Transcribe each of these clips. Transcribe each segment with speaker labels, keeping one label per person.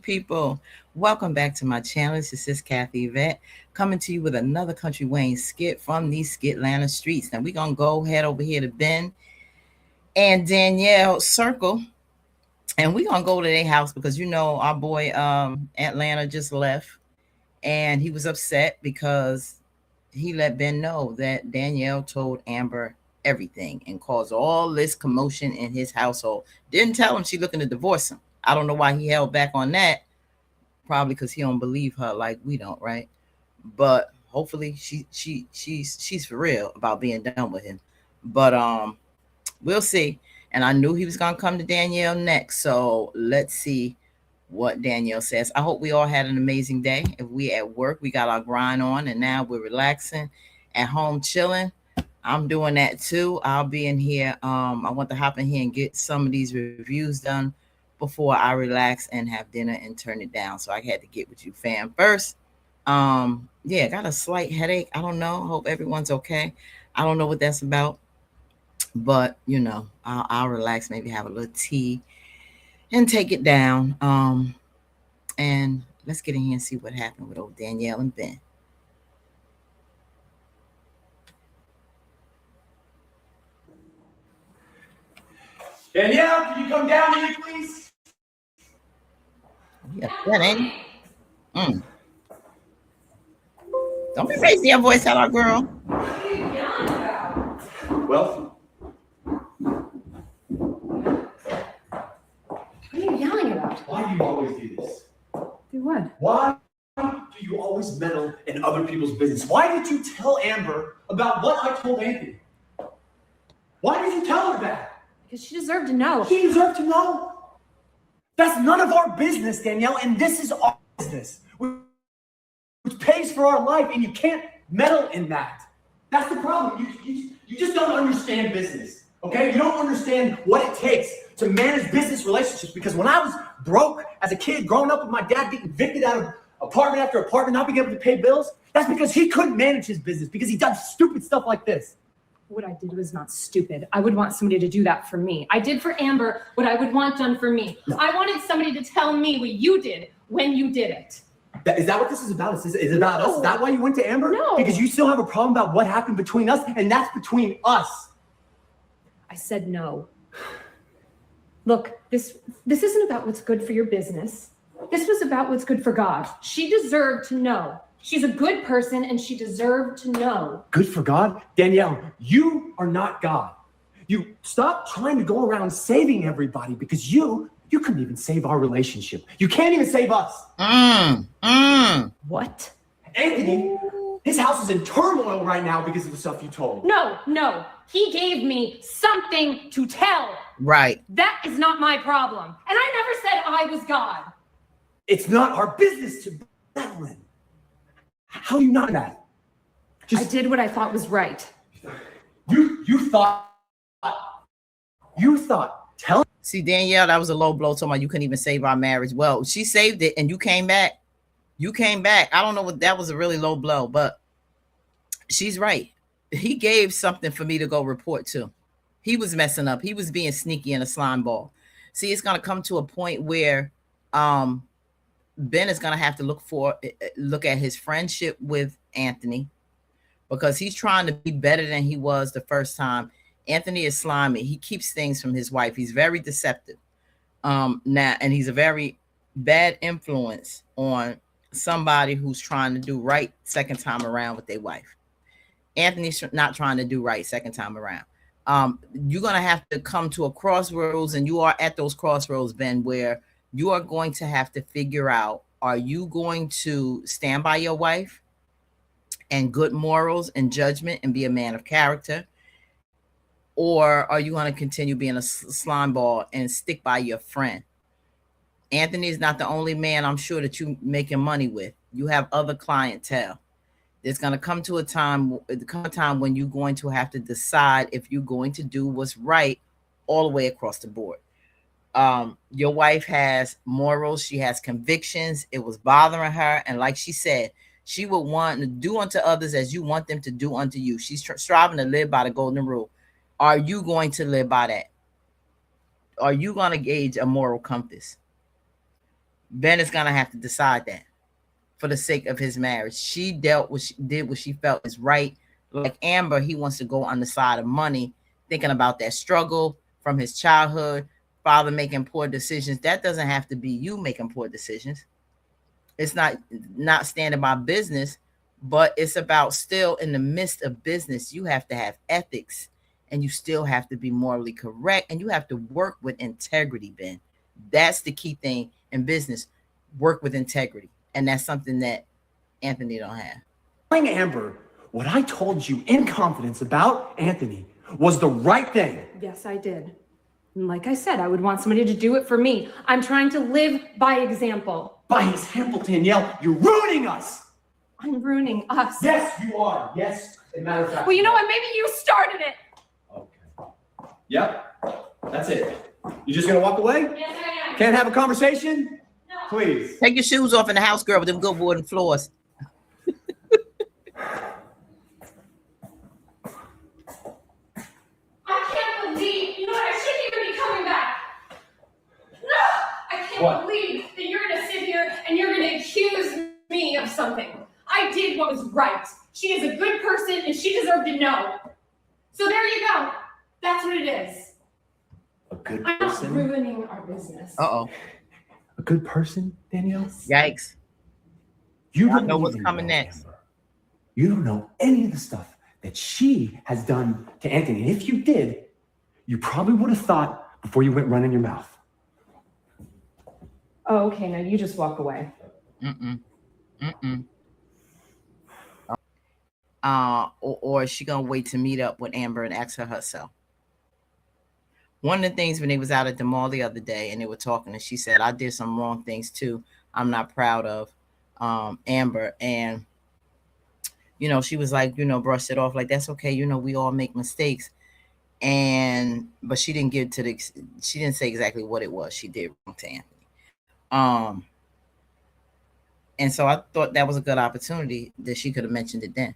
Speaker 1: people. Welcome back to my channel. This is Kathy Yvette coming to you with another Country Wayne skit from these Skitlanta streets. Now, we're going to go head over here to Ben and Danielle Circle, and we're going to go to their house because, you know, our boy Atlanta just left, and he was upset because he let Ben know that Danielle told Amber everything and caused all this commotion in his household. Didn't tell him she looking to divorce him. I don't know why he held back on that. Probably because he don't believe her like we don't, right? But hopefully she's for real about being done with him. But we'll see. And I knew he was gonna come to Danielle next. So let's see what Danielle says. I hope we all had an amazing day. If we at work, we got our grind on and now we're relaxing at home chilling. I'm doing that too. I'll be in here. I want to hop in here and get some of these reviews done before I relax and have dinner and turn it down. So I had to get with you, fam, first. Yeah, got a slight headache. I don't know. Hope everyone's okay. I don't know what that's about, but you know, I'll relax, maybe have a little tea and take it down. And let's get in here and see what happened with old Danielle and Ben.
Speaker 2: Danielle, can you come down here, please?
Speaker 1: Yeah, that ain't. Mm. Don't be raising your voice at our girl.
Speaker 2: What are you yelling about? Well,
Speaker 3: what are you yelling about?
Speaker 2: Why do you always do this?
Speaker 3: Do what?
Speaker 2: Why do you always meddle in other people's business? Why did you tell Amber about what I told Anthony? Why did you tell her that?
Speaker 3: Because she deserved to know.
Speaker 2: She deserved to know. That's none of our business, Danielle, and this is our business, which pays for our life, and you can't meddle in that. That's the problem. You just don't understand business, okay? You don't understand what it takes to manage business relationships, because when I was broke as a kid, growing up with my dad getting evicted out of apartment after apartment, not being able to pay bills, that's because he couldn't manage his business, because he does stupid stuff like this.
Speaker 3: What I did was not stupid. I would want somebody to do that for me. I did for Amber what I would want done for me. No. I wanted somebody to tell me what you did when you did it.
Speaker 2: Is that what this is about? Is it about us? Is that why you went to Amber?
Speaker 3: No.
Speaker 2: Because you still have a problem about what happened between us, and that's between us.
Speaker 3: I said no. Look, this isn't about what's good for your business. This was about what's good for God. She deserved to know. She's a good person, and she deserved to know.
Speaker 2: Good for God? Danielle, you are not God. You stop trying to go around saving everybody, because you couldn't even save our relationship. You can't even save us.
Speaker 3: What?
Speaker 2: Anthony, his house is in turmoil right now because of the stuff you told.
Speaker 3: No. He gave me something to tell.
Speaker 1: Right.
Speaker 3: That is not my problem. And I never said I was God.
Speaker 2: It's not our business to meddle in. How do you know that?
Speaker 3: I did what I thought was right.
Speaker 2: You thought.
Speaker 1: See, Danielle, that was a low blow. Talking about you couldn't even save our marriage. Well, she saved it, and you came back. I don't know what that was, a really low blow, but she's right. He gave something for me to go report to. He was messing up. He was being sneaky in a slime ball. See, it's gonna come to a point where Ben is going to have to look at his friendship with Anthony, because he's trying to be better than he was the first time. Anthony is slimy. He keeps things from his wife. He's very deceptive now, and he's a very bad influence on somebody who's trying to do right second time around with their wife. Anthony's not trying to do right second time around. You're going to have to come to a crossroads, and you are at those crossroads, Ben, where you are going to have to figure out, are you going to stand by your wife and good morals and judgment and be a man of character? Or are you going to continue being a slime ball and stick by your friend? Anthony is not the only man I'm sure that you're making money with. You have other clientele. There's going to come to a time when you're going to have to decide if you're going to do what's right all the way across the board. Your wife has morals. She has convictions. It was bothering her. And like she said, she would want to do unto others as you want them to do unto you. She's striving to live by the golden rule. Are you going to live by that? Are you going to gauge a moral compass? Ben is gonna have to decide that for the sake of his marriage. She did what she felt is right. Like Amber, he wants to go on the side of money, thinking about that struggle from his childhood, father making poor decisions. That doesn't have to be you making poor decisions. It's not standing by business, but it's about still in the midst of business, you have to have ethics and you still have to be morally correct and you have to work with integrity, Ben. That's the key thing in business. Work with integrity. And that's something that Anthony don't have.
Speaker 2: Telling Amber what I told you in confidence about Anthony was the right thing.
Speaker 3: Yes, I did. And like I said, I would want somebody to do it for me. I'm trying to live by example.
Speaker 2: By example, Danielle, you're ruining us.
Speaker 3: I'm ruining us.
Speaker 2: Yes, you are. Yes, as a matter of fact.
Speaker 3: Well, you know what? Maybe you started it.
Speaker 2: Okay. Yep, that's it. You just gonna walk away?
Speaker 3: Yes, I am.
Speaker 2: Can't have a conversation?
Speaker 3: No.
Speaker 2: Please.
Speaker 1: Take your shoes off in the house, girl, with them good wooden floors.
Speaker 3: I can't believe, you know what? I shouldn't even be coming back. No! I can't
Speaker 2: What?
Speaker 3: believe that you're going to sit here and you're going to accuse me of something. I did what was right. She is a good person and she deserved to know. So there you go. That's what it is.
Speaker 2: A good
Speaker 3: I'm not
Speaker 2: person?
Speaker 3: ruining our business.
Speaker 1: Uh-oh.
Speaker 2: A good person, Danielle?
Speaker 1: Yikes.
Speaker 2: You
Speaker 1: I
Speaker 2: don't
Speaker 1: know what's
Speaker 2: even
Speaker 1: coming
Speaker 2: know
Speaker 1: next.
Speaker 2: Amber. You don't know any of the stuff that she has done to Anthony. And if you did, you probably would have thought before you went running your mouth.
Speaker 3: Oh, okay. Now you just walk away.
Speaker 1: Or is she gonna wait to meet up with Amber and ask her herself? One of the things when they was out at the mall the other day and they were talking, and she said, I did some wrong things too. I'm not proud of Amber. And she was like, brushed it off like that's okay, we all make mistakes. But she didn't she didn't say exactly what it was she did wrong to Anthony. And so I thought that was a good opportunity that she could have mentioned it then.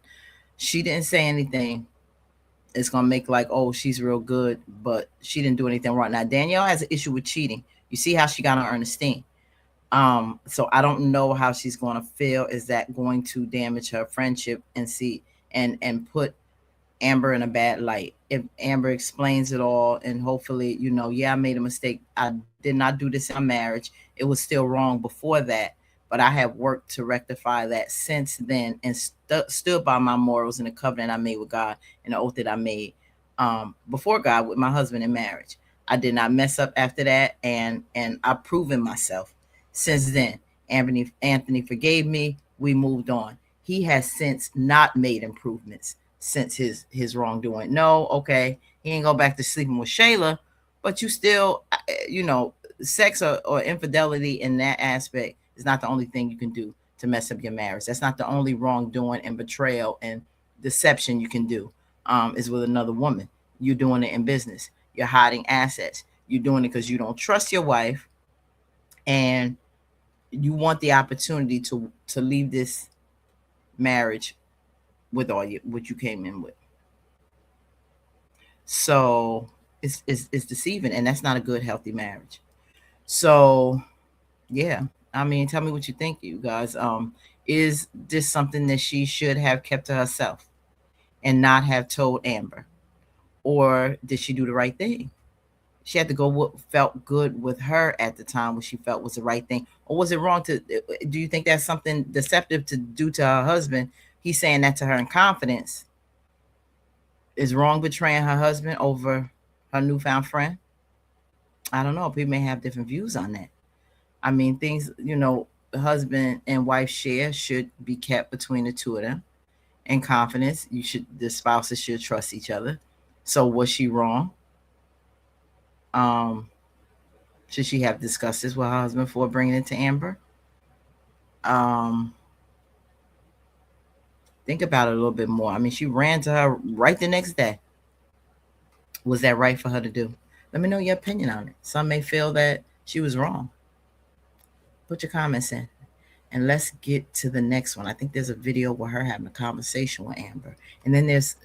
Speaker 1: She didn't say anything. It's gonna make like, oh, she's real good, but she didn't do anything wrong. Now Danielle has an issue with cheating. You see how she got on Ernestine. So I don't know how she's gonna feel. Is that going to damage her friendship and put Amber in a bad light? If Amber explains it all and hopefully, yeah, I made a mistake. I did not do this in my marriage. It was still wrong before that, but I have worked to rectify that since then and stood by my morals and the covenant I made with God and the oath that I made before God with my husband in marriage. I did not mess up after that, and I've proven myself since then. Anthony forgave me. We moved on. He has since not made improvements since his wrongdoing. No, okay, he ain't go back to sleeping with Shayla, but you still, sex or infidelity in that aspect is not the only thing you can do to mess up your marriage. That's not the only wrongdoing and betrayal and deception you can do is with another woman. You're doing it in business. You're hiding assets. You're doing it because you don't trust your wife and you want the opportunity to leave this marriage with what you came in with. So it's deceiving, and that's not a good, healthy marriage. So yeah, I mean, tell me what you think, you guys. Is this something that she should have kept to herself and not have told Amber? Or did she do the right thing? She had to go what felt good with her at the time, what she felt was the right thing. Or was it wrong do you think that's something deceptive to do to her husband? He's saying that to her in confidence. Is wrong betraying her husband over her newfound friend? I don't know. People may have different views on that. I mean, things, husband and wife share should be kept between the two of them in confidence. The spouses should trust each other. So was she wrong? Should she have discussed this with her husband before bringing it to Amber? Think about it a little bit more. I mean, she ran to her right the next day. Was that right for her to do? Let me know your opinion on it. Some may feel that she was wrong. Put your comments in. And let's get to the next one. I think there's a video where her having a conversation with Amber. And then there's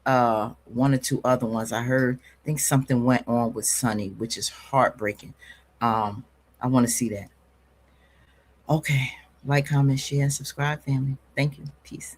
Speaker 1: one or two other ones. I think something went on with Sonny, which is heartbreaking. I want to see that. Okay. Like, comment, share, and subscribe, family. Thank you. Peace.